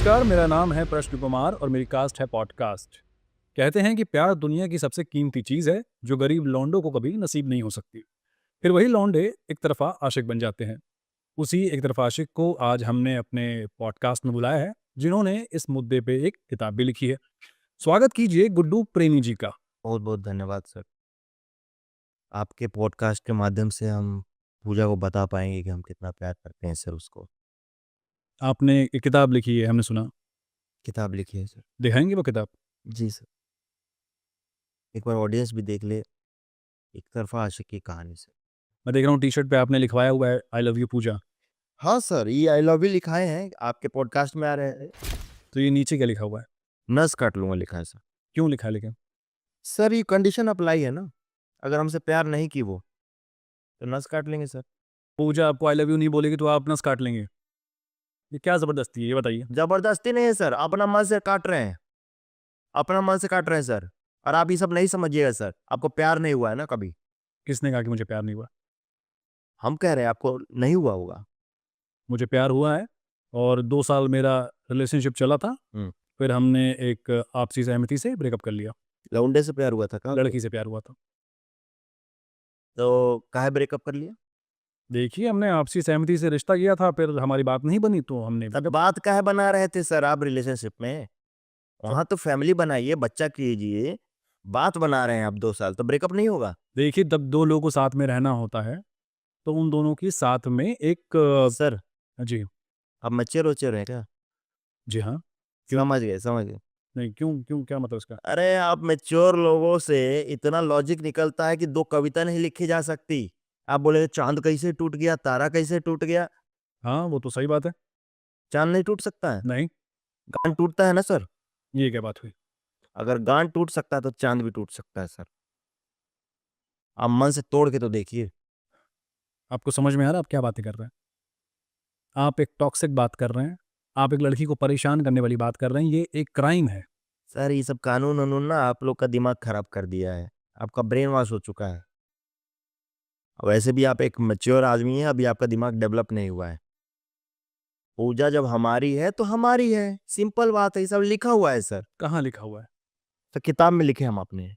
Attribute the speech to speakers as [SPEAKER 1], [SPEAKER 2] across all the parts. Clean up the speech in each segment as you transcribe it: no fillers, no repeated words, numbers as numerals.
[SPEAKER 1] नमस्कार, मेरा नाम है प्रश्न कुमार और मेरी कास्ट है पॉडकास्ट। कहते हैं कि प्यार दुनिया की सबसे कीमती चीज़ है जो गरीब लौंडों को कभी नसीब नहीं हो सकती। फिर वही लौंडे एक तरफा आशिक बन जाते हैं। उसी एक तरफा आशिक को आज हमने अपने पॉडकास्ट में बुलाया है, जिन्होंने इस मुद्दे पे एक किताब भी लिखी है। स्वागत कीजिए गुड्डू प्रेमी जी का।
[SPEAKER 2] बहुत बहुत धन्यवाद सर। आपके पॉडकास्ट के माध्यम से हम पूजा को बता पाएंगे कि हम कितना प्यार करते हैं सर उसको।
[SPEAKER 1] आपने एक किताब लिखी है, हमने सुना।
[SPEAKER 2] किताब लिखी है सर।
[SPEAKER 1] दिखाएंगे वो किताब?
[SPEAKER 2] जी सर, एक बार ऑडियंस भी देख ले। एक तरफा आशिक की कहानी सर।
[SPEAKER 1] मैं देख रहा हूँ टी शर्ट पे आपने लिखवाया हुआ है आई लव यू पूजा।
[SPEAKER 2] हाँ सर, ये आई लव यू लिखाए हैं, आपके पॉडकास्ट में आ रहे हैं।
[SPEAKER 1] तो ये नीचे क्या लिखा हुआ है?
[SPEAKER 2] नस काट लूंगा लिखा है सर।
[SPEAKER 1] क्यों लिखा है लेकिन?
[SPEAKER 2] सर ये कंडीशन अप्लाई है ना, अगर हमसे प्यार नहीं की वो तो नस काट लेंगे सर।
[SPEAKER 1] पूजा आपको आई लव यू नहीं बोलेगी तो आप नस काट लेंगे? ये क्या ज़बरदस्ती है, ये बताइए।
[SPEAKER 2] जबरदस्ती नहीं है सर, अपना मन से काट रहे हैं, अपना मन से काट रहे हैं सर। और आप ये सब नहीं समझिएगा सर, आपको प्यार नहीं हुआ है ना कभी।
[SPEAKER 1] किसने कहा कि मुझे प्यार नहीं हुआ?
[SPEAKER 2] हम कह रहे हैं आपको नहीं हुआ होगा।
[SPEAKER 1] मुझे प्यार हुआ है और 2 साल मेरा रिलेशनशिप चला था।
[SPEAKER 2] हम्म।
[SPEAKER 1] फिर हमने एक आपसी सहमति से ब्रेकअप कर लिया।
[SPEAKER 2] लौंडे से प्यार हुआ था कहाँ पे?
[SPEAKER 1] लड़की से प्यार हुआ था।
[SPEAKER 2] तो काहे ब्रेकअप कर लिया?
[SPEAKER 1] देखिए, हमने आपसी सहमति से रिश्ता किया था, फिर हमारी बात नहीं बनी तो हमने
[SPEAKER 2] तब
[SPEAKER 1] ब्रेकअप।
[SPEAKER 2] बात काहे बना रहे थे सर आप रिलेशनशिप में?
[SPEAKER 1] तो
[SPEAKER 2] वहाँ तो फैमिली बनाइए, बच्चा कीजिए, बात बना रहे हैं आप 2 साल, तो ब्रेकअप नहीं होगा?
[SPEAKER 1] देखिए, जब 2 लोगों को साथ में रहना होता है, तो उन दोनों की साथ में एक
[SPEAKER 2] सर,
[SPEAKER 1] जी,
[SPEAKER 2] आप मैच्योर-वैच्योर हैं क्या?
[SPEAKER 1] जी हाँ। क्यों?
[SPEAKER 2] समझ गए, समझ गए।
[SPEAKER 1] नहीं, क्यों क्यों क्या मतलब इसका?
[SPEAKER 2] अरे आप मैच्योर लोगों से इतना लॉजिक निकलता है कि 2 कविता नहीं लिखी जा सकती। आप बोले चाँद कैसे टूट गया, तारा कैसे टूट गया?
[SPEAKER 1] हाँ, वो तो सही बात है।
[SPEAKER 2] चाँद नहीं टूट सकता है?
[SPEAKER 1] नहीं,
[SPEAKER 2] गाँठ टूटता है ना सर?
[SPEAKER 1] ये क्या बात हुई?
[SPEAKER 2] अगर गाँठ टूट सकता है तो चाँद भी टूट सकता है सर। आप मन से तोड़ के तो देखिए।
[SPEAKER 1] आपको समझ में आ रहा है आप क्या बातें कर रहे हैं? आप एक टॉक्सिक बात कर रहे हैं। आप एक लड़की को परेशान करने वाली बात कर रहे हैं, ये एक क्राइम है।
[SPEAKER 2] सर ये सब कानून-वानून ना आप लोग का दिमाग खराब कर दिया है। आपका ब्रेन वॉश हो चुका है। वैसे भी आप एक मैच्योर आदमी हैं, अभी आपका दिमाग डेवलप नहीं हुआ है। पूजा जब हमारी है तो हमारी है, सिंपल बात है, ये सब लिखा हुआ है सर।
[SPEAKER 1] कहाँ लिखा हुआ है?
[SPEAKER 2] तो किताब में लिखे हम अपने,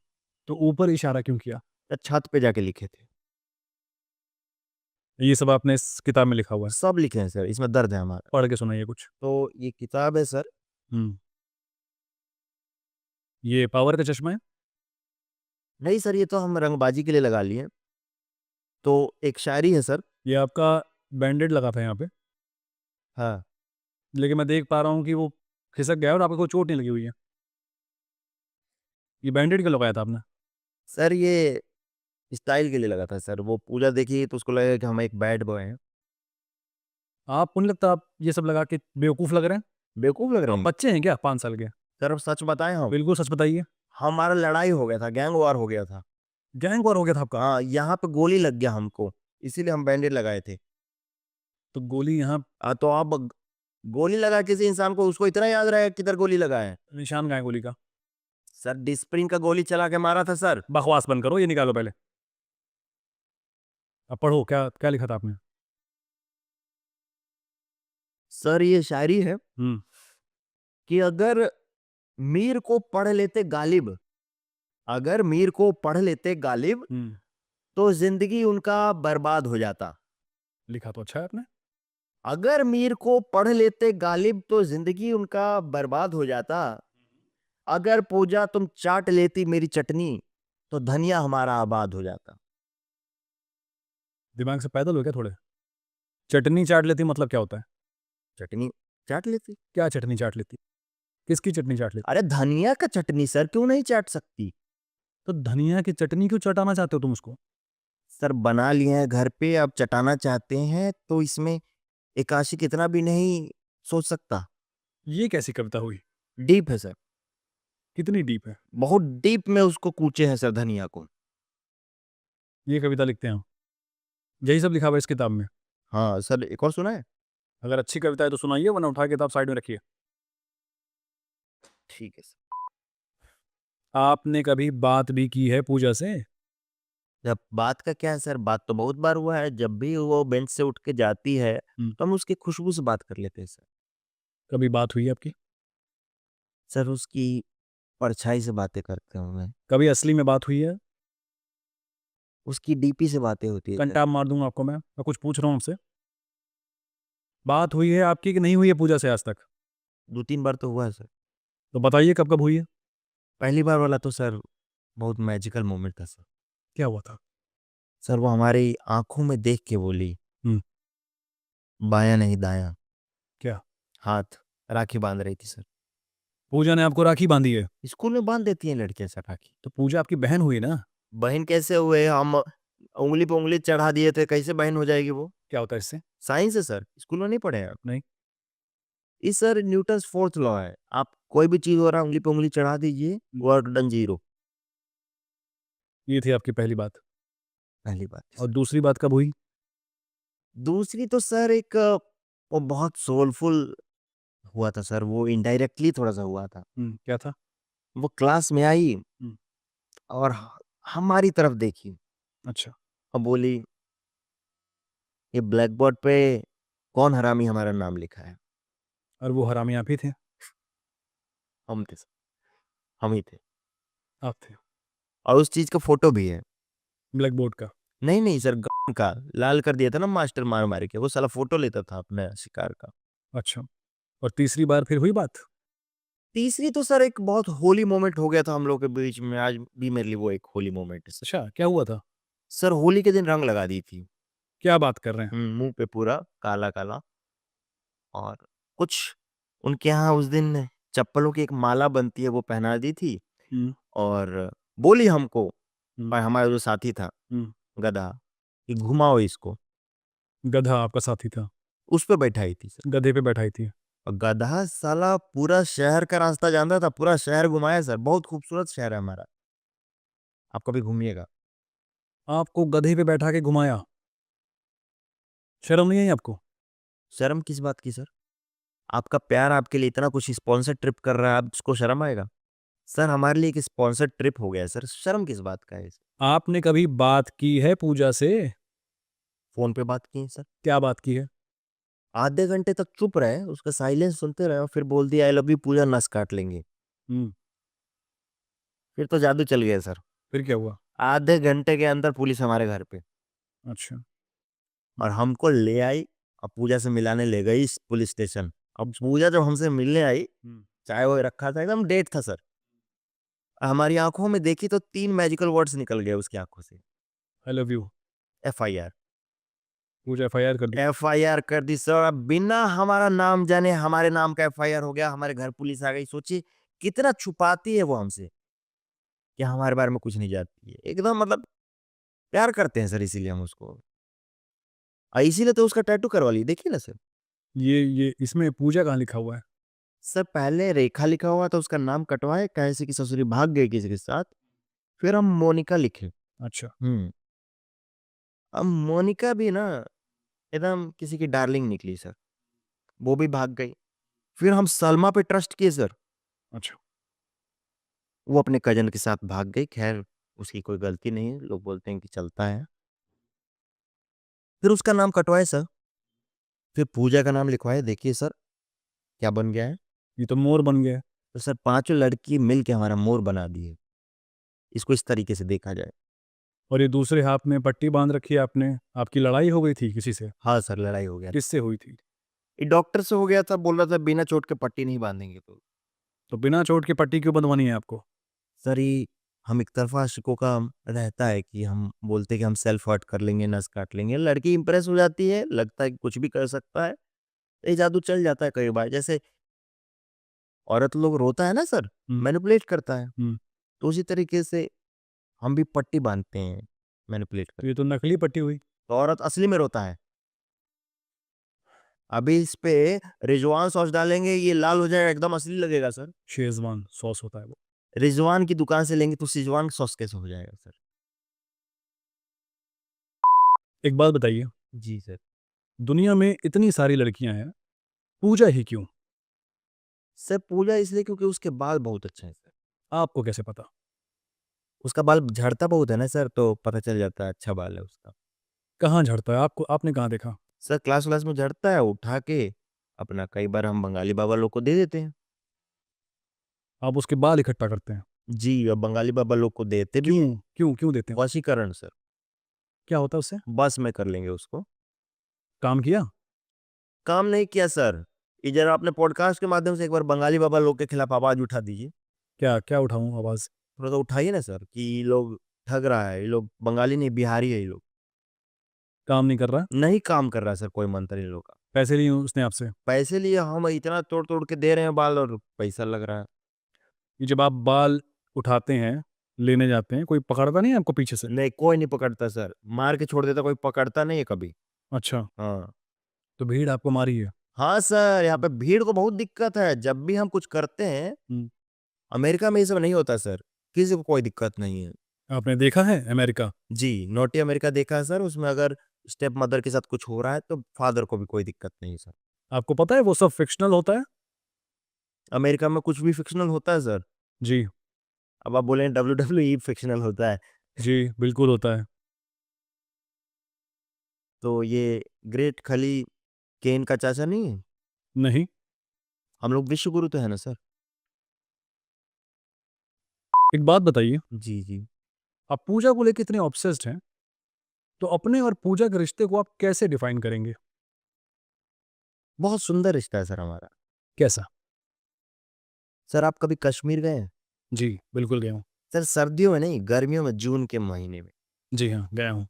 [SPEAKER 1] तो ऊपर इशारा क्यों किया?
[SPEAKER 2] या छत पे जाके लिखे थे।
[SPEAKER 1] ये सब आपने इस किताब में लिखा हुआ है।
[SPEAKER 2] सब लिखे हैं सर, इसमें दर्द है हमारा।
[SPEAKER 1] पढ़ के सुनाइए कुछ।
[SPEAKER 2] तो ये किताब है सर।
[SPEAKER 1] हुँ। ये पावर का चश्मा है?
[SPEAKER 2] नहीं सर, ये तो हम रंगबाजी के लिए लगा लिए। तो एक शायरी है सर।
[SPEAKER 1] ये आपका बैंडेड लगा था यहाँ पे,
[SPEAKER 2] हाँ।
[SPEAKER 1] लेकिन मैं देख पा रहा हूँ कि वो खिसक गया है और आपको कोई चोट नहीं लगी हुई है। ये बैंडेड क्यों लगाया था आपने?
[SPEAKER 2] सर ये स्टाइल के लिए लगा था सर, वो पूजा देखी तो उसको लगेगा कि हम एक बैड बॉय हैं।
[SPEAKER 1] आपको नहीं लगता आप ये सब लगा के बेवकूफ़ लग रहे हैं?
[SPEAKER 2] बेवकूफ़ लग रहे
[SPEAKER 1] आप
[SPEAKER 2] हैं?
[SPEAKER 1] बच्चे हैं क्या 5 साल के?
[SPEAKER 2] सर अब सच बताएँ हम?
[SPEAKER 1] बिल्कुल सच बताइए।
[SPEAKER 2] हमारा लड़ाई हो गया था, गैंग वॉर हो गया था।
[SPEAKER 1] गैंग वॉर हो गया था आपका?
[SPEAKER 2] हाँ, यहाँ पे गोली लग गया हमको, इसीलिए हम बैंडेड लगाए थे।
[SPEAKER 1] तो गोली यहाँ
[SPEAKER 2] तो आप गोली लगा किसी इंसान को उसको इतना याद रहेगा किधर गोली लगा है?
[SPEAKER 1] निशान कहाँ है गोली का?
[SPEAKER 2] सर डिस्प्रिन का गोली चला के मारा था सर।
[SPEAKER 1] बकवास बंद करो, ये निकालो पहले। अब पढ़ो क्या क्या लिखा था आपने?
[SPEAKER 2] सर ये शायरी है
[SPEAKER 1] हुँ,
[SPEAKER 2] कि अगर मीर को पढ़ लेते गालिब, अगर मीर को पढ़ लेते गालिब,
[SPEAKER 1] हुँ।
[SPEAKER 2] तो ज़िंदगी उनका बर्बाद हो जाता।
[SPEAKER 1] लिखा तो अच्छा है आपने।
[SPEAKER 2] अगर मीर को पढ़ लेते गालिब तो ज़िंदगी उनका बर्बाद हो जाता। अगर पूजा तुम चाट लेती मेरी चटनी, तो धनिया हमारा आबाद हो जाता।
[SPEAKER 1] दिमाग से पैदल हो क्या थोड़े? चटनी चाट लेती मतलब क्या होता है?
[SPEAKER 2] चटनी चाट लेती?
[SPEAKER 1] क्या चटनी चाट लेती? किसकी चटनी चाट लेती?
[SPEAKER 2] अरे धनिया का चटनी सर, क्यों नहीं चाट सकती?
[SPEAKER 1] तो धनिया की चटनी क्यों चटाना चाहते हो तुम उसको?
[SPEAKER 2] सर बना लिए हैं घर पे, अब चटाना चाहते हैं तो इसमें एक आशिक इतना भी नहीं सोच सकता।
[SPEAKER 1] ये कैसी कविता हुई?
[SPEAKER 2] डीप है सर,
[SPEAKER 1] कितनी डीप है?
[SPEAKER 2] बहुत डीप में उसको कूचे हैं सर धनिया को।
[SPEAKER 1] ये कविता लिखते हैं हम। यही सब लिखा हुआ है इस किताब में।
[SPEAKER 2] हाँ सर, एक और सुना है?
[SPEAKER 1] अगर अच्छी कविता है तो सुनाइए, वरना उठा के किताब साइड में रखिए।
[SPEAKER 2] ठीक है सर।
[SPEAKER 1] आपने कभी बात भी की है पूजा से?
[SPEAKER 2] जब बात का क्या है सर, बात तो बहुत बार हुआ है, जब भी वो बेंच से उठ के जाती है,
[SPEAKER 1] हुँ।
[SPEAKER 2] तो हम उसकी खुशबू से बात कर लेते हैं सर।
[SPEAKER 1] कभी बात हुई है आपकी?
[SPEAKER 2] सर उसकी परछाई से बातें करते हूँ मैं,
[SPEAKER 1] कभी असली में बात हुई है?
[SPEAKER 2] उसकी डीपी से बातें होती है सर।
[SPEAKER 1] कंटाप मार दूंगा आपको मैं कुछ पूछ रहा हूँ आपसे। बात हुई है आपकी कि नहीं हुई है पूजा से आज तक?
[SPEAKER 2] 2-3 बार तो हुआ है सर।
[SPEAKER 1] तो बताइए कब कब हुई है?
[SPEAKER 2] पहली बार वाला तो सर बहुत मैजिकल मोमेंट था सर।
[SPEAKER 1] क्या हुआ था?
[SPEAKER 2] सर वो हमारी आँखों में देख के बोली,
[SPEAKER 1] हम्म,
[SPEAKER 2] बायाँ नहीं दायाँ,
[SPEAKER 1] क्या?
[SPEAKER 2] हाथ राखी बाँध रही थी सर।
[SPEAKER 1] पूजा ने आपको राखी बांधी है?
[SPEAKER 2] स्कूल में बाँध देती हैं लड़कियाँ सर राखी।
[SPEAKER 1] तो पूजा आपकी बहन हुई ना?
[SPEAKER 2] बहन कैसे हुए? हम उँगली पे उँगली चढ़ा दिए थे, कैसे बहन हो जाएगी वो?
[SPEAKER 1] क्या होता है इससे?
[SPEAKER 2] साइंस है सर, स्कूल में नहीं पढ़े हैं आप?
[SPEAKER 1] नहीं।
[SPEAKER 2] ये सर न्यूटन्स 4th लॉ है। आप कोई भी चीज़ हो रहा है उँगली पे उँगली चढ़ा दीजिए, वर्क डन 0।
[SPEAKER 1] ये थी आपकी पहली बात।
[SPEAKER 2] पहली बात है
[SPEAKER 1] और
[SPEAKER 2] सर।
[SPEAKER 1] दूसरी बात कब हुई?
[SPEAKER 2] दूसरी तो सर एक वो बहुत सोलफुल हुआ था सर, वो इनडायरेक्टली थोड़ा-सा हुआ था।
[SPEAKER 1] क्या था?
[SPEAKER 2] वो क्लास में आई
[SPEAKER 1] हम्म,
[SPEAKER 2] और हमारी तरफ देखी
[SPEAKER 1] अच्छा।
[SPEAKER 2] और बोली, "ये ब्लैक बोर्ड पे कौन हरामी हमारा नाम लिखा है?"
[SPEAKER 1] और वो हरामी आप ही थे?
[SPEAKER 2] हम थे सर, हम ही थे
[SPEAKER 1] आप थे?
[SPEAKER 2] और उस चीज़ का फ़ोटो भी है।
[SPEAKER 1] ब्लैक बोर्ड का?
[SPEAKER 2] नहीं, नहीं सर का लाल कर दिया था ना मास्टर मार-मार के, वो साला फ़ोटो लेता था अपने शिकार का।
[SPEAKER 1] अच्छा। और तीसरी बार फिर हुई बात?
[SPEAKER 2] तीसरी तो सर एक बहुत होली मोमेंट हो गया था हम लोग के बीच में, आज भी मेरे लिए वो एक होली मोमेंट है सर।
[SPEAKER 1] अच्छा, क्या हुआ था?
[SPEAKER 2] सर होली के दिन रंग लगा दी थी।
[SPEAKER 1] क्या बात कर रहे हैं?
[SPEAKER 2] मुँह पे पूरा काला-काला और कुछ उनके यहाँ उस दिन चप्पलों की एक माला बनती है वो पहना दी थी
[SPEAKER 1] हम्म,
[SPEAKER 2] और बोली हमको
[SPEAKER 1] हम्म,
[SPEAKER 2] और हमारा जो साथी था
[SPEAKER 1] हम्म।
[SPEAKER 2] गधा कि घुमाओ इसको,
[SPEAKER 1] गधा आपका साथी था?
[SPEAKER 2] उस पे बैठाई थी सर।
[SPEAKER 1] गधे पे बैठाई थी?
[SPEAKER 2] और गधा साला पूरा शहर का रास्ता जानता था, पूरा शहर घुमाया सर, बहुत खूबसूरत शहर है हमारा। आप कभी घूमिएगा।
[SPEAKER 1] आपको गधे पे बैठा के घुमाया? शर्म नहीं आई आपको?
[SPEAKER 2] शर्म किस बात की सर? आपका प्यार आपके लिए इतना कुछ स्पॉन्सर ट्रिप कर रहा है, आपको शर्म आएगा? सर हमारे लिए एक स्पॉन्सर ट्रिप हो गया है सर, शर्म किस बात का है?
[SPEAKER 1] आपने कभी बात की है पूजा से?
[SPEAKER 2] फ़ोन पे बात की है सर।
[SPEAKER 1] क्या बात की है?
[SPEAKER 2] आधे घंटे तक चुप रहे, उसका साइलेंस सुनते रहे और फिर बोल दिया आई लव यू पूजा नस काट लेंगे।
[SPEAKER 1] हम्म।
[SPEAKER 2] फिर तो जादू चल गया सर।
[SPEAKER 1] फिर क्या हुआ?
[SPEAKER 2] आधे घंटे के अंदर पुलिस हमारे घर पे
[SPEAKER 1] अच्छा।
[SPEAKER 2] और हमको ले आई और पूजा से मिलाने ले गई इस पुलिस स्टेशन। अब पूजा जब हमसे मिलने आई,
[SPEAKER 1] हम्म।
[SPEAKER 2] चाय वाय रखा था, एकदम डेट था सर। हमारी आँखों में देखी तो 3 मैजिकल वर्ड्स निकल गए उसकी आँखों से,
[SPEAKER 1] I love you.
[SPEAKER 2] FIR.
[SPEAKER 1] Pooja FIR कर दी?
[SPEAKER 2] एफआईआर कर दी सर, अब बिना हमारा नाम जाने हमारे नाम का एफआईआर हो गया, हमारे घर पुलिस आ गई। सोचिए कितना छुपाती है वो हमसे, कि हमारे बारे में कुछ नहीं जानती है। एकदम मतलब प्यार करते हैं सर इसीलिए हम उसको। इसीलिए तो उसका टैटू करवा ली, देखिए ना सर।
[SPEAKER 1] ये इसमें पूजा कहाँ लिखा हुआ है?
[SPEAKER 2] सर पहले रेखा लिखा हुआ था, उसका नाम कटवाए, कैसे कि ससुरी भाग गई किसी के साथ, फिर हम मोनिका लिखे।
[SPEAKER 1] अच्छा।
[SPEAKER 2] हुँ। अब मोनिका भी ना एकदम किसी की डार्लिंग निकली सर, वो भी भाग गई। फिर हम सलमा पे ट्रस्ट किए सर,
[SPEAKER 1] अच्छा।
[SPEAKER 2] वो अपने कज़न के साथ भाग गई, ख़ैर उसकी कोई गलती नहीं है, लोग बोलते हैं कि चलता है। फिर उसका नाम कटवाए सर, फिर पूजा का नाम लिखवाए, देखिए सर क्या बन गया है।
[SPEAKER 1] ये तो मोर बन गया।
[SPEAKER 2] तो सर पाँचों लड़की मिल के हमारा मोर बना दिए, इसको इस तरीके से देखा जाए।
[SPEAKER 1] और ये दूसरे हाथ में पट्टी बांध रखी है आपने। आपकी लड़ाई हो गई थी किसी से?
[SPEAKER 2] हाँ सर, लड़ाई हो गया।
[SPEAKER 1] किससे हुई थी?
[SPEAKER 2] ये डॉक्टर से हो गया था, बोल रहा था बिना चोट के पट्टी नहीं बाँधेंगे तो।
[SPEAKER 1] तो बिना चोट की पट्टी क्यों बंधवानी है आपको?
[SPEAKER 2] सर ये हम एक तरफ़ा आशिकों का रहता है कि हम बोलते हैं कि हम सेल्फ हर्ट कर लेंगे, नस काट लेंगे। लड़की इम्प्रेस हो जाती है, लगता है कि कुछ भी कर सकता है। ये जादू चल जाता है कई बार। जैसे औरत लोग रोता है ना सर,
[SPEAKER 1] हम्म,
[SPEAKER 2] मैनिपुलेट करता है।
[SPEAKER 1] हम्म।
[SPEAKER 2] तो उसी तरीके से हम भी पट्टी बाँधते हैं, मैनिपुलेट
[SPEAKER 1] तो
[SPEAKER 2] करके।
[SPEAKER 1] ये तो नकली पट्टी हुई।
[SPEAKER 2] तो औरत असली में रोता है। अभी इस पे रिजवान सॉस डालेंगे, ये लाल हो जाएगा, एकदम असली लगेगा सर।
[SPEAKER 1] शेजवान सॉस होता है वो।
[SPEAKER 2] रिजवान की दुकान से लेंगे तो सिजवान सॉस कैसे हो जाएगा सर?
[SPEAKER 1] एक बात बताइए,
[SPEAKER 2] जी सर।
[SPEAKER 1] दुनिया में इतनी सारी लड़कियां हैं, पूजा ही क्यों?
[SPEAKER 2] सर पूजा इसलिए क्योंकि उसके बाल बहुत अच्छे हैं सर।
[SPEAKER 1] आपको कैसे पता?
[SPEAKER 2] उसका बाल झड़ता बहुत है ना सर, तो पता चल जाता है अच्छा बाल है उसका।
[SPEAKER 1] कहाँ झड़ता है? आपको आपने कहाँ देखा?
[SPEAKER 2] सर क्लास व्लास में झड़ता है, उठा के अपना कई बार हम बंगाली बाबा लोग को दे देते हैं।
[SPEAKER 1] आप उसके बाल इकट्ठा करते हैं?
[SPEAKER 2] जी, अब बंगाली बाबा लोग को देते भी हैं।
[SPEAKER 1] क्यों देते हैं?
[SPEAKER 2] वशीकरण सर,
[SPEAKER 1] क्या होता है उससे?
[SPEAKER 2] बस में कर लेंगे उसको।
[SPEAKER 1] काम किया?
[SPEAKER 2] काम नहीं किया सर, ये जरा अपने पॉडकास्ट के माध्यम से एक बार बंगाली बाबा लोग के खिलाफ आवाज उठा दीजिए।
[SPEAKER 1] क्या उठाऊं आवाज?
[SPEAKER 2] थोड़ा सा उठाइए ना सर, कि ये लोग ठग रहा है, ये लोग बंगाली नहीं बिहारी है, ये लोग
[SPEAKER 1] काम नहीं कर रहा?
[SPEAKER 2] नहीं काम कर रहा है सर कोई मंत्री लोग का।
[SPEAKER 1] पैसे लिए उसने आपसे?
[SPEAKER 2] पैसे लिए हम इतना तोड़ तोड़ के दे रहे हैं बाल और पैसा लग रहा है।
[SPEAKER 1] ये जब आप बाल उठाते हैं, लेने जाते हैं, कोई पकड़ता नहीं है आपको पीछे से?
[SPEAKER 2] नहीं, कोई नहीं पकड़ता सर, मार के छोड़ देता, कोई पकड़ता नहीं है कभी।
[SPEAKER 1] अच्छा,
[SPEAKER 2] हाँ
[SPEAKER 1] तो भीड़ आपको मारी है?
[SPEAKER 2] हाँ सर, यहाँ पे भीड़ को बहुत दिक्कत है जब भी हम कुछ करते हैं।
[SPEAKER 1] हम्म।
[SPEAKER 2] अमेरिका में ये सब नहीं होता सर, किसी को कोई दिक्कत नहीं है।
[SPEAKER 1] आपने देखा है अमेरिका?
[SPEAKER 2] जी, नोटी अमेरिका देखा है सर, उसमें अगर स्टेप मदर के साथ कुछ हो रहा है तो फादर को भी कोई दिक्कत नहीं है सर।
[SPEAKER 1] आपको पता है वो सब फिक्शनल होता है?
[SPEAKER 2] अमेरिका में कुछ भी फिक्शनल होता है सर।
[SPEAKER 1] जी।
[SPEAKER 2] अब आप बोले WWE फिक्शनल होता है,
[SPEAKER 1] जी, बिल्कुल होता है।
[SPEAKER 2] तो ये ग्रेट खली केन का चाचा नहीं है?
[SPEAKER 1] नहीं।
[SPEAKER 2] हम लोग विश्व गुरु तो है ना सर।
[SPEAKER 1] एक बात बताइए,
[SPEAKER 2] जी जी।
[SPEAKER 1] आप पूजा को लेकर इतने ऑब्सेस्ड हैं, तो अपने और पूजा के रिश्ते को आप कैसे डिफाइन करेंगे?
[SPEAKER 2] बहुत सुंदर रिश्ता है सर हमारा।
[SPEAKER 1] कैसा?
[SPEAKER 2] सर आप कभी कश्मीर गए हैं?
[SPEAKER 1] जी, बिल्कुल गया हूँ।
[SPEAKER 2] सर सर्दियों में नहीं, गर्मियों में, जून के महीने में
[SPEAKER 1] जी हाँ, गया हूँ।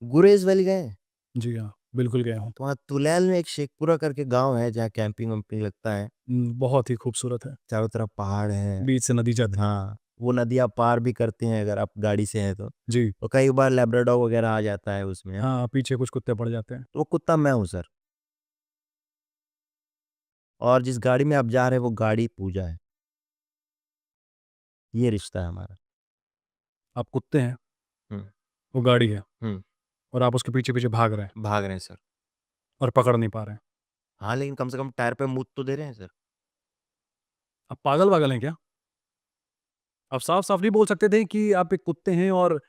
[SPEAKER 2] गुरेज वैली गए हैं?
[SPEAKER 1] जी हाँ, बिल्कुल गया हूँ।
[SPEAKER 2] तो वहाँ तुलैल में एक शेखपुरा करके गांव है जहाँ कैंपिंग वैम्पिंग लगता है।
[SPEAKER 1] बहुत ही खूबसूरत है।
[SPEAKER 2] चारों तरफ पहाड़ है।
[SPEAKER 1] बीच से नदी जाती है।
[SPEAKER 2] हाँ, वो नदी आप पार भी करते हैं अगर आप गाड़ी से हैं तो।
[SPEAKER 1] जी।
[SPEAKER 2] तो कई बार लैब्राडोर वगैरह आ जाता है उसमें।
[SPEAKER 1] हाँ, पीछे कुछ कुत्ते पड़ जाते हैं।
[SPEAKER 2] तो वो कुत्ता मैं हूँ सर, और जिस गाड़ी में आप जा रहे हैं वो गाड़ी पूजा है। ये रिश्ता है हमारा।
[SPEAKER 1] आप कुत्ते हैं,
[SPEAKER 2] हम्म
[SPEAKER 1] वो गाड़ी है,
[SPEAKER 2] हम्म
[SPEAKER 1] और आप उसके पीछे पीछे भाग रहे हैं
[SPEAKER 2] भाग रहे हैं सर।
[SPEAKER 1] और पकड़ नहीं पा रहे हैं।
[SPEAKER 2] हाँ, लेकिन कम से कम टायर पे मुँह तो दे रहे हैं सर।
[SPEAKER 1] आप पागल वागल हैं क्या? आप साफ साफ नहीं बोल सकते थे कि आप एक कुत्ते हैं और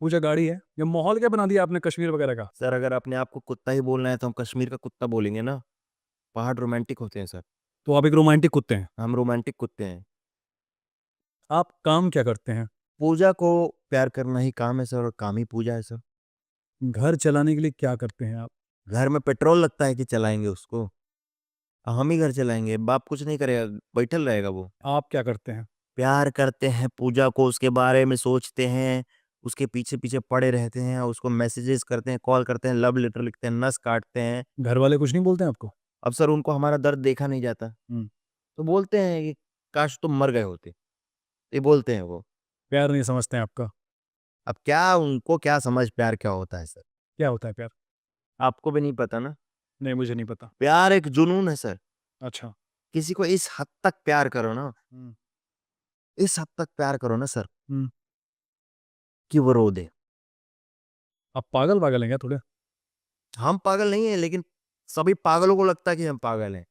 [SPEAKER 1] पूजा गाड़ी है? ये माहौल क्या बना दिया आपने कश्मीर वगैरह का?
[SPEAKER 2] सर अगर अपने आप को कुत्ता ही बोलना है तो हम कश्मीर का कुत्ता बोलेंगे ना। पहाड़ रोमांटिक होते हैं सर,
[SPEAKER 1] तो आप एक रोमांटिक कुत्ते हैं।
[SPEAKER 2] हम रोमांटिक कुत्ते हैं।
[SPEAKER 1] आप काम क्या करते हैं?
[SPEAKER 2] पूजा को प्यार करना ही काम है सर, और काम ही पूजा है सर।
[SPEAKER 1] घर चलाने के लिए क्या करते हैं आप?
[SPEAKER 2] घर में पेट्रोल लगता है कि चलाएंगे उसको? हम ही घर चलाएंगे, बाप कुछ नहीं करेगा, बैठल रहेगा वो।
[SPEAKER 1] आप क्या करते हैं?
[SPEAKER 2] प्यार करते हैं पूजा को, उसके बारे में सोचते हैं, उसके पीछे पीछे पड़े रहते हैं, उसको मैसेजेस करते हैं, कॉल करते हैं, लव लेटर लिखते हैं, नस काटते हैं।
[SPEAKER 1] घर वाले कुछ नहीं बोलते हैं आपको?
[SPEAKER 2] अब सर उनको हमारा दर्द देखा नहीं जाता,
[SPEAKER 1] हम्म।
[SPEAKER 2] तो बोलते हैं कि काश तुम मर गए होते, ये बोलते हैं वो।
[SPEAKER 1] प्यार नहीं समझते हैं आपका?
[SPEAKER 2] अब क्या उनको क्या समझ प्यार क्या होता है सर?
[SPEAKER 1] क्या होता है प्यार?
[SPEAKER 2] आपको भी नहीं पता ना।
[SPEAKER 1] नहीं, मुझे नहीं पता।
[SPEAKER 2] प्यार एक जुनून है सर।
[SPEAKER 1] अच्छा।
[SPEAKER 2] किसी को इस हद तक प्यार करो ना,
[SPEAKER 1] हम्म।
[SPEAKER 2] इस हद तक प्यार करो ना सर,
[SPEAKER 1] हम्म।
[SPEAKER 2] कि वो रो दे।
[SPEAKER 1] आप पागल वागल हैं क्या थोड़े?
[SPEAKER 2] हम पागल नहीं है, लेकिन सभी पागलों को लगता है कि हम पागल हैं।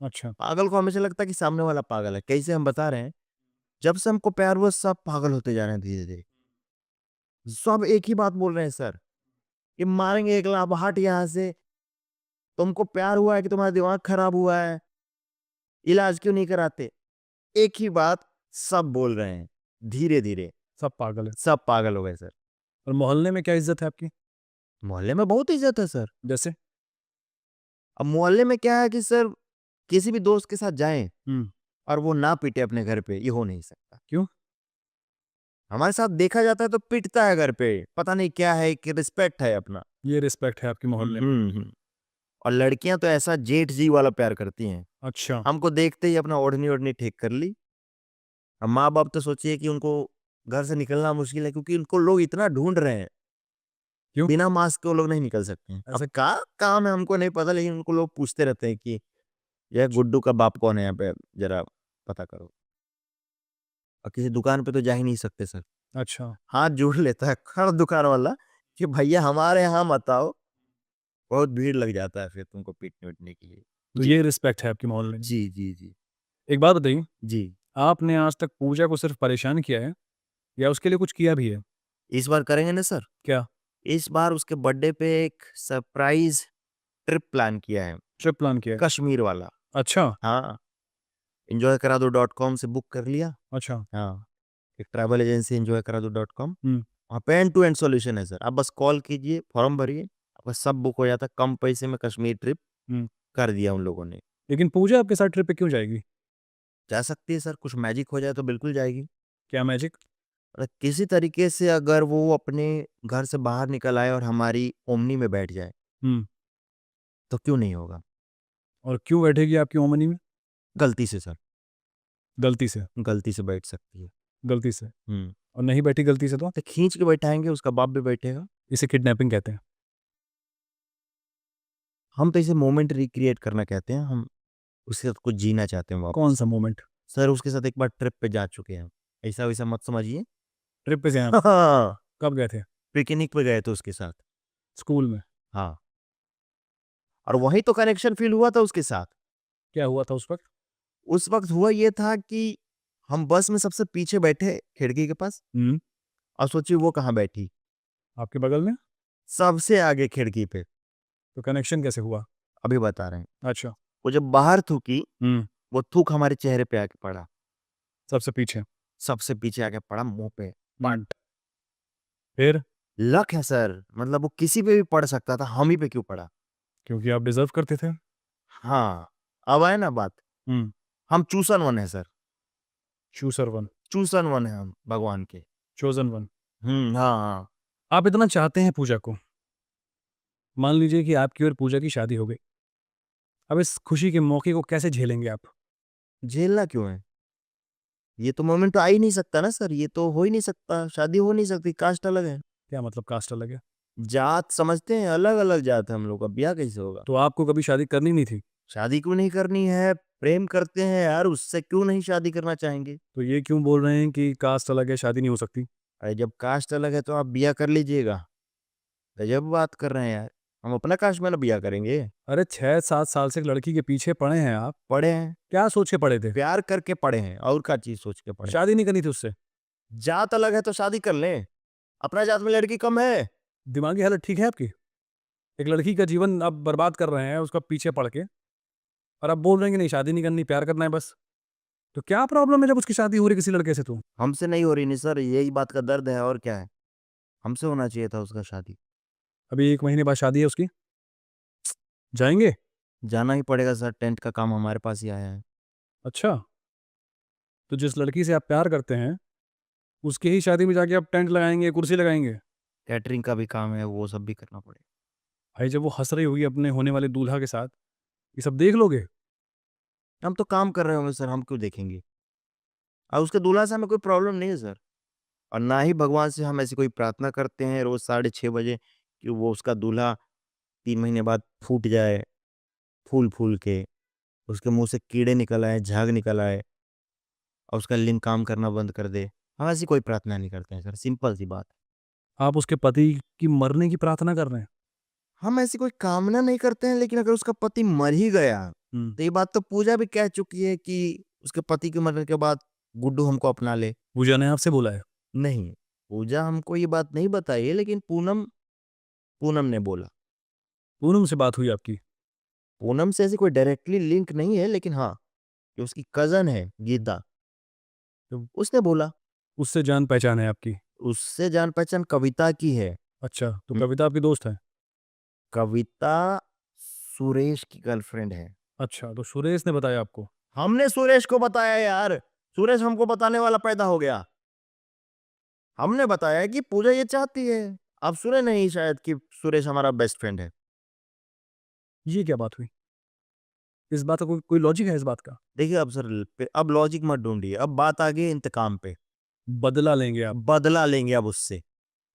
[SPEAKER 1] अच्छा।
[SPEAKER 2] पागल को हमेशा लगता है कि सामने वाला पागल है। कैसे हम बता रहे हैं, जब से हमको प्यार हुआ सब पागल होते जा रहे हैं धीरे धीरे। सब एक ही बात बोल रहे हैं सर, कि मारेंगे एक लाभ हट यहाँ से, तुमको प्यार हुआ है कि तुम्हारा दिमाग खराब हुआ है, इलाज क्यों नहीं कराते? एक ही बात सब बोल रहे हैं धीरे धीरे।
[SPEAKER 1] सब पागल है।
[SPEAKER 2] सब पागल हो गए सर।
[SPEAKER 1] और मोहल्ले में क्या इज्जत है आपकी?
[SPEAKER 2] मोहल्ले में बहुत इज्जत है सर।
[SPEAKER 1] जैसे?
[SPEAKER 2] अब मोहल्ले में क्या है कि सर, किसी भी दोस्त के साथ जाएं
[SPEAKER 1] हम्म।
[SPEAKER 2] और वो ना पीटे अपने घर पे, ये हो नहीं सकता।
[SPEAKER 1] क्यों?
[SPEAKER 2] हमारे साथ देखा जाता है तो पिटता है घर पे, पता नहीं क्या है कि रिस्पेक्ट है अपना।
[SPEAKER 1] ये रिस्पेक्ट है आपके मोहल्ले में?
[SPEAKER 2] और लड़कियां तो ऐसा जेठ जी वाला प्यार करती हैं,
[SPEAKER 1] अच्छा।
[SPEAKER 2] हमको देखते ही अपना ओढ़नी ओढ़नी ठीक कर ली। अब माँ बाप तो सोचिए कि उनको घर से निकलना मुश्किल है, क्योंकि उनको लोग इतना ढूंढ रहे हैं।
[SPEAKER 1] क्यों?
[SPEAKER 2] बिना मास्क के वो लोग नहीं निकल सकते हैं। अब
[SPEAKER 1] ऐसा?
[SPEAKER 2] का काम है हमको नहीं पता, लेकिन उनको लोग पूछते रहते हैं कि यह गुड्डू का बाप कौन है, यहाँ पे जरा पता करो। और किसी दुकान पे तो जा ही नहीं सकते सर,
[SPEAKER 1] अच्छा।
[SPEAKER 2] हाथ जोड़ लेता है हर दुकान वाला कि भैया हमारे यहाँ मत आओ, बहुत भीड़ लग जाता है फिर तुमको पीटने वीटने के लिए।
[SPEAKER 1] तो
[SPEAKER 2] जी
[SPEAKER 1] ये रिस्पेक्ट है आपके मोहल्ले में?
[SPEAKER 2] जी जी जी
[SPEAKER 1] एक बात बताइए,
[SPEAKER 2] जी।
[SPEAKER 1] आपने आज तक पूजा को सिर्फ परेशान किया है या उसके लिए कुछ किया भी है?
[SPEAKER 2] इस बार करेंगे ना सर,
[SPEAKER 1] क्या?
[SPEAKER 2] इस बार उसके बर्थडे पे एक सरप्राइज ट्रिप प्लान किया है,
[SPEAKER 1] ट्रिप प्लान किया है?
[SPEAKER 2] कश्मीर वाला।
[SPEAKER 1] अच्छा
[SPEAKER 2] हाँ, enjoykara2.com से बुक कर लिया।
[SPEAKER 1] अच्छा।
[SPEAKER 2] हाँ, एक ट्रैवल एजेंसी enjoykara2.com,
[SPEAKER 1] हम्म।
[SPEAKER 2] वहाँ पे एंड टू एंड सॉल्यूशन है सर। आप बस कॉल कीजिए, फॉर्म भरिए, आपका सब बुक हो जाता है। कम पैसे में कश्मीर ट्रिप
[SPEAKER 1] हम्म।
[SPEAKER 2] कर दिया उन लोगों ने।
[SPEAKER 1] लेकिन पूजा आपके साथ ट्रिप पे क्यों जाएगी?
[SPEAKER 2] जा सकती है सर, कुछ मैजिक हो जाए तो बिल्कुल जाएगी।
[SPEAKER 1] क्या मैजिक?
[SPEAKER 2] किसी तरीके से अगर वो अपने घर से बाहर निकल आए और हमारी ओमनी में बैठ जाए,
[SPEAKER 1] हम्म।
[SPEAKER 2] तो क्यों नहीं होगा?
[SPEAKER 1] और क्यों बैठेगी आपकी ओमनी में?
[SPEAKER 2] गलती से सर,
[SPEAKER 1] गलती से?
[SPEAKER 2] गलती से बैठ सकती है।
[SPEAKER 1] गलती से?
[SPEAKER 2] हुँ,
[SPEAKER 1] और नहीं बैठी गलती से तो?
[SPEAKER 2] तो खींच के बैठाएँगे, उसका बाप भी बैठेगा।
[SPEAKER 1] इसे किडनैपिंग कहते हैं।
[SPEAKER 2] हम तो इसे मोमेंट रिक्रिएट करना कहते हैं, हम उसके साथ कुछ जीना चाहते हैं
[SPEAKER 1] कौन
[SPEAKER 2] वापस।
[SPEAKER 1] सा मोमेंट?
[SPEAKER 2] सर उसके साथ एक बार ट्रिप पे जा चुके हैं हम, ऐसा-वैसा मत समझिए।
[SPEAKER 1] ट्रिप पे गए आप?
[SPEAKER 2] हाँ,
[SPEAKER 1] कब गए थे?
[SPEAKER 2] पिकनिक पे गए थे उसके साथ।
[SPEAKER 1] स्कूल में?
[SPEAKER 2] हाँ, और वहीं तो कनेक्शन फ़ील हुआ था उसके साथ।
[SPEAKER 1] क्या हुआ था उस वक्त?
[SPEAKER 2] उस वक़्त हुआ ये था कि हम बस में सबसे पीछे बैठे खिड़की के पास,
[SPEAKER 1] हम्म।
[SPEAKER 2] और सोचिए वो कहाँ बैठी?
[SPEAKER 1] आपके बगल में?
[SPEAKER 2] सबसे आगे खिड़की पे।
[SPEAKER 1] तो कनेक्शन कैसे हुआ?
[SPEAKER 2] अभी बता रहे हैं।
[SPEAKER 1] अच्छा।
[SPEAKER 2] वो जब बाहर थूकी,
[SPEAKER 1] हम्म।
[SPEAKER 2] वो थूक हमारे चेहरे पे आके पड़ा।
[SPEAKER 1] सबसे पीछे?
[SPEAKER 2] सबसे पीछे आके पड़ा मुँह पे।
[SPEAKER 1] हम्म। फिर?
[SPEAKER 2] लक है सर, मतलब वो किसी पे भी पड़ सकता था, हम ही पे क्यों पड़ा?
[SPEAKER 1] क्योंकि आप डिजर्व करते थे।
[SPEAKER 2] हाँ, अब आए ना बात।
[SPEAKER 1] हम्म।
[SPEAKER 2] हम चूसन वन है सर,
[SPEAKER 1] चूसर वन?
[SPEAKER 2] चूसन वन है हम भगवान के।
[SPEAKER 1] Chosen one?
[SPEAKER 2] हाँ, हाँ।
[SPEAKER 1] आप इतना चाहते हैं पूजा को, मान लीजिए कि आपकी और पूजा की शादी हो गई, अब इस खुशी के मौके को कैसे झेलेंगे आप?
[SPEAKER 2] झेलना क्यों है? ये तो मोमेंट तो आ ही नहीं सकता ना सर, ये तो हो ही नहीं सकता, शादी हो नहीं सकती, कास्ट अलग है।
[SPEAKER 1] क्या मतलब कास्ट अलग है?
[SPEAKER 2] जात समझते हैं, अलग-अलग जात है हम लोग का, ब्याह कैसे होगा?
[SPEAKER 1] तो आपको कभी शादी करनी नहीं थी?
[SPEAKER 2] शादी क्यों नहीं करनी है? प्रेम करते हैं यार, उससे क्यों नहीं शादी करना चाहेंगे?
[SPEAKER 1] तो ये क्यों बोल रहे हैं कि कास्ट अलग है, शादी नहीं हो सकती?
[SPEAKER 2] अरे जब कास्ट अलग है तो आप ब्याह कर लीजिएगा। गजब बात कर रहे हैं यार, हम अपना कास्ट में ना ब्याह करेंगे।
[SPEAKER 1] अरे 6-7 साल से एक लड़की के पीछे पड़े हैं आप,
[SPEAKER 2] पढ़े हैं,
[SPEAKER 1] क्या सोच के पड़े थे?
[SPEAKER 2] प्यार करके पढ़े हैं, और क्या चीज़ सोच के पढ़े हैं।
[SPEAKER 1] शादी नहीं करनी थी उससे?
[SPEAKER 2] जात अलग है तो शादी कर लें, अपना जात में लड़की कम है।
[SPEAKER 1] दिमागी हालत ठीक है आपकी? एक लड़की का जीवन आप बर्बाद कर रहे हैं उसका पीछे पड़ के, और आप बोल रहे हैं कि नहीं शादी नहीं करनी, प्यार करना है बस। तो क्या प्रॉब्लम है जब उसकी शादी हो रही किसी लड़के से तो?
[SPEAKER 2] हमसे नहीं हो रही नहीं सर, यही बात का दर्द है और क्या है। हमसे होना चाहिए था उसका शादी।
[SPEAKER 1] अभी 1 महीने बाद शादी है उसकी, जाएँगे?
[SPEAKER 2] जाना ही पड़ेगा सर, टेंट का काम हमारे पास ही आया है।
[SPEAKER 1] अच्छा, तो जिस लड़की से आप प्यार करते हैं, उसकी ही शादी में जाके आप टेंट लगाएँगे, कुर्सी लगाएँगे?
[SPEAKER 2] कैटरिंग का भी काम है, वो सब भी करना पड़ेगा।
[SPEAKER 1] भाई जब वो हँस रही होगी अपने होने वाले दूल्हा के साथ, ये सब देख लोगे?
[SPEAKER 2] हम तो काम कर रहे होंगे सर, हम क्यों देखेंगे? और उसके दूल्हा से हमें कोई प्रॉब्लम नहीं है सर, और ना ही भगवान से हम ऐसी कोई प्रार्थना करते हैं रोज़ 6:30 बजे कि वो उसका दूल्हा 3 महीने बाद फूट जाए, फूल-फूल के, उसके मुँह से कीड़े निकल आएँ, झाग निकल आए और उसका लिंग काम करना बंद कर दे। हम ऐसी कोई प्रार्थना नहीं करते हैं सर, सिंपल सी बात है।
[SPEAKER 1] आप उसके पति की मरने की प्रार्थना कर रहे हैं?
[SPEAKER 2] हम ऐसी कोई कामना नहीं करते हैं, लेकिन अगर उसका पति मर ही गया,
[SPEAKER 1] हुँ।
[SPEAKER 2] तो ये बात तो पूजा भी कह चुकी है कि उसके पति के मरने के बाद गुड्डू हमको अपना ले।
[SPEAKER 1] पूजा ने आपसे बोला है?
[SPEAKER 2] नहीं, पूजा हमको ये बात नहीं बताई है, लेकिन पूनम पूनम ने बोला।
[SPEAKER 1] पूनम से बात हुई आपकी?
[SPEAKER 2] पूनम से ऐसी कोई डायरेक्टली लिंक नहीं है, लेकिन हाँ, जो उसकी कज़न है गीता, तो उसने बोला।
[SPEAKER 1] उससे जान-पहचान है आपकी?
[SPEAKER 2] उससे जान-पहचान कविता की है।
[SPEAKER 1] अच्छा, तो
[SPEAKER 2] हुँ,
[SPEAKER 1] कविता आपकी दोस्त है?
[SPEAKER 2] कविता सुरेश की गर्लफ्रेंड है।
[SPEAKER 1] अच्छा, तो सुरेश ने बताया आपको?
[SPEAKER 2] हमने सुरेश को बताया यार, सुरेश हमको बताने वाला पैदा हो गया। हमने बताया कि पूजा ये चाहती है। आप सुने नहीं शायद कि सुरेश हमारा बेस्ट फ्रेंड है।
[SPEAKER 1] ये क्या बात हुई? इस बात का कोई कोई लॉजिक है इस बात का?
[SPEAKER 2] देखिए अब सर अब लॉजिक मत ढूँढिए, अब बात आ गई इंतकाम पे।
[SPEAKER 1] बदला लेंगे आप
[SPEAKER 2] बदला लेंगे अब उससे,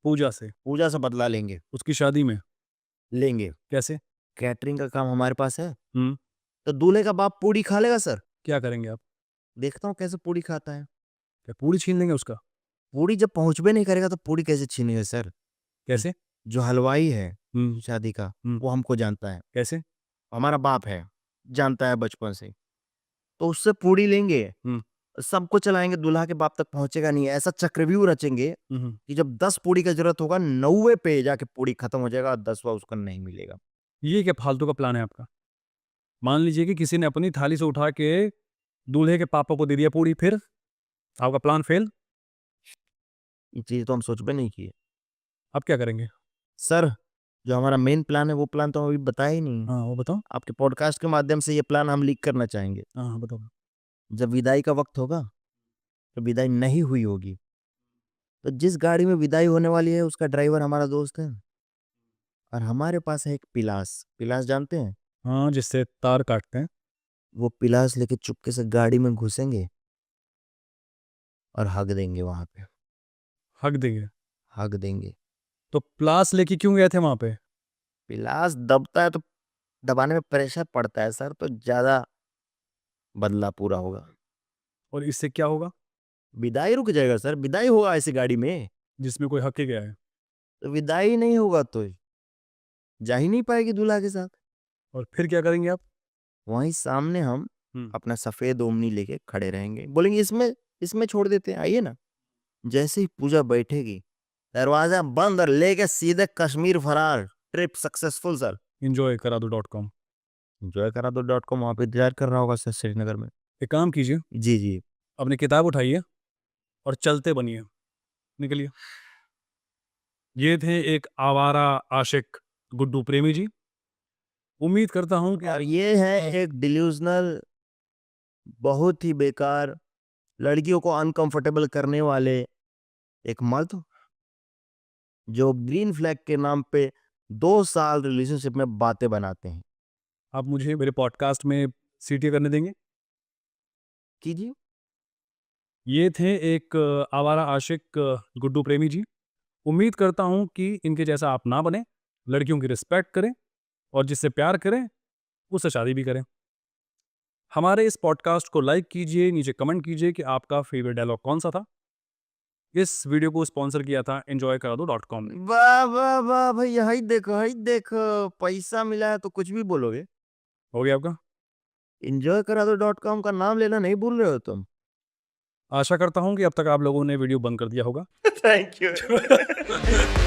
[SPEAKER 1] पूजा से,
[SPEAKER 2] पूजा से बदला लेंगे,
[SPEAKER 1] उसकी शादी में?
[SPEAKER 2] लेंगे।
[SPEAKER 1] कैसे?
[SPEAKER 2] कैटरिंग का काम हमारे पास है,
[SPEAKER 1] हुँ।
[SPEAKER 2] तो दूल्हे का बाप पूड़ी खा लेगा सर।
[SPEAKER 1] क्या करेंगे आप?
[SPEAKER 2] देखता हूँ कैसे पूड़ी खाता है।
[SPEAKER 1] क्या पूरी छीन लेंगे उसका?
[SPEAKER 2] पूड़ी जब पहुँचबे नहीं करेगा तो पूड़ी कैसे छीनेगा सर? ज
[SPEAKER 1] कैसे?
[SPEAKER 2] जो हलवाई है
[SPEAKER 1] हुँ।
[SPEAKER 2] शादी का,
[SPEAKER 1] हुँ।
[SPEAKER 2] वो हमको जानता है।
[SPEAKER 1] कैसे?
[SPEAKER 2] हमारा बाप है, जानता है बचपन से। तो उससे पूड़ी लेंगे,
[SPEAKER 1] हुँ।
[SPEAKER 2] सबको चलाएँगे, दूल्हा के बाप तक पहुँचेगा नहीं। ऐसा चक्रव्यूह रचेंगे
[SPEAKER 1] हुँ, हुँ।
[SPEAKER 2] कि जब 10 पूड़ी का ज़रूरत होगा, 90वें पे जाके पूड़ी खत्म हो जाएगा और 10वां उसको नहीं मिलेगा।
[SPEAKER 1] ये क्या फालतू का प्लान है आपका? मान लीजिए कि किसी ने अपनी थाली से उठा के दूल्हे के पापा को दे दिया पूरी, फिर आपका प्लान फेल।
[SPEAKER 2] ये चीज़ तो हम सोच भी नहीं किए।
[SPEAKER 1] अब क्या करेंगे?
[SPEAKER 2] सर, जो हमारा मेन प्लान है वो प्लान तो हम अभी बताया ही नहीं।
[SPEAKER 1] हाँ, वो बताओ।
[SPEAKER 2] आपके पॉडकास्ट के माध्यम से ये प्लान हम लीक करना चाहेंगे।
[SPEAKER 1] हाँ, बताओ।
[SPEAKER 2] जब विदाई का वक्त होगा, तो विदाई नहीं हुई होगी, तो जिस गाड़ी में विदाई होने वाली है उसका ड्राइवर हमारा दोस्त है, और हमारे पास है एक पिलास। पिलास जानते हैं?
[SPEAKER 1] हाँ, जिससे तार काटते हैं।
[SPEAKER 2] वो पिलास लेके चुपके से गाड़ी में घुसेंगे और हग देंगे वहां पे।
[SPEAKER 1] हक देंगे।
[SPEAKER 2] हग देंगे।
[SPEAKER 1] तो प्लास लेके क्यों गए थे वहां पे?
[SPEAKER 2] पिलास दबता है तो दबाने में प्रेशर पड़ता है सर, तो ज्यादा बदला पूरा होगा।
[SPEAKER 1] और इससे क्या होगा?
[SPEAKER 2] विदाई रुक जाएगा सर, विदाई होगा ऐसी गाड़ी में,
[SPEAKER 1] जिसमें कोई हक के गया है।
[SPEAKER 2] तो विदाई नहीं होगा तो जा ही नहीं पाएगी दूल्हा के साथ।
[SPEAKER 1] और फिर क्या करेंगे आप?
[SPEAKER 2] वहीं सामने हम
[SPEAKER 1] हम्म।
[SPEAKER 2] अपना सफेद ओमनी लेके खड़े रहेंगे, बोलेंगे इसमें इसमें छोड़ देते हैं, आइए ना। जैसे ही पूजा बैठेगी, दरवाजा बंद और लेके सीधे कश्मीर फरार। Trip successful sir.
[SPEAKER 1] enjoykaradoo.com।
[SPEAKER 2] Enjoy करा दो .com वहाँ पे इंतजार कर रहा होगा सर श्रीनगर में।
[SPEAKER 1] एक काम कीजिए,
[SPEAKER 2] जी जी।
[SPEAKER 1] अपनी किताब उठाइए और चलते बनिए, निकलिए। ये थे एक आवारा आशिक गुड्डू प्रेमी जी। उम्मीद करता हूँ कि
[SPEAKER 2] और ये है एक डिल्यूजनल, बहुत ही बेकार, लड़कियों को अनकंफर्टेबल करने वाले एक मर्द, जो ग्रीन फ्लैग के नाम पे 2 साल रिलेशनशिप में बातें बनाते हैं।
[SPEAKER 1] आप मुझे मेरे पॉडकास्ट में सीटी करने देंगे।
[SPEAKER 2] कीजिए।
[SPEAKER 1] ये थे एक आवारा आशिक गुड्डू प्रेमी जी। उम्मीद करता हूँ कि इनके जैसा आप ना बने, लड़कियों की रिस्पेक्ट करें और जिससे प्यार करें उससे शादी भी करें। हमारे इस पॉडकास्ट को लाइक कीजिए, नीचे कमेंट कीजिए कि आपका फेवरेट डायलॉग कौन सा था। इस वीडियो को स्पॉन्सर किया था enjoykaradoo.com ने।
[SPEAKER 2] वाह वाह वाह भैया, हाई देखो, पैसा मिला है तो कुछ भी बोलोगे।
[SPEAKER 1] हो गया आपका?
[SPEAKER 2] एंजॉय करा दो .com का नाम लेना नहीं भूल रहे हो तुम।
[SPEAKER 1] आशा करता हूँ कि अब तक आप लोगों ने वीडियो बंद कर दिया होगा।
[SPEAKER 2] Thank you.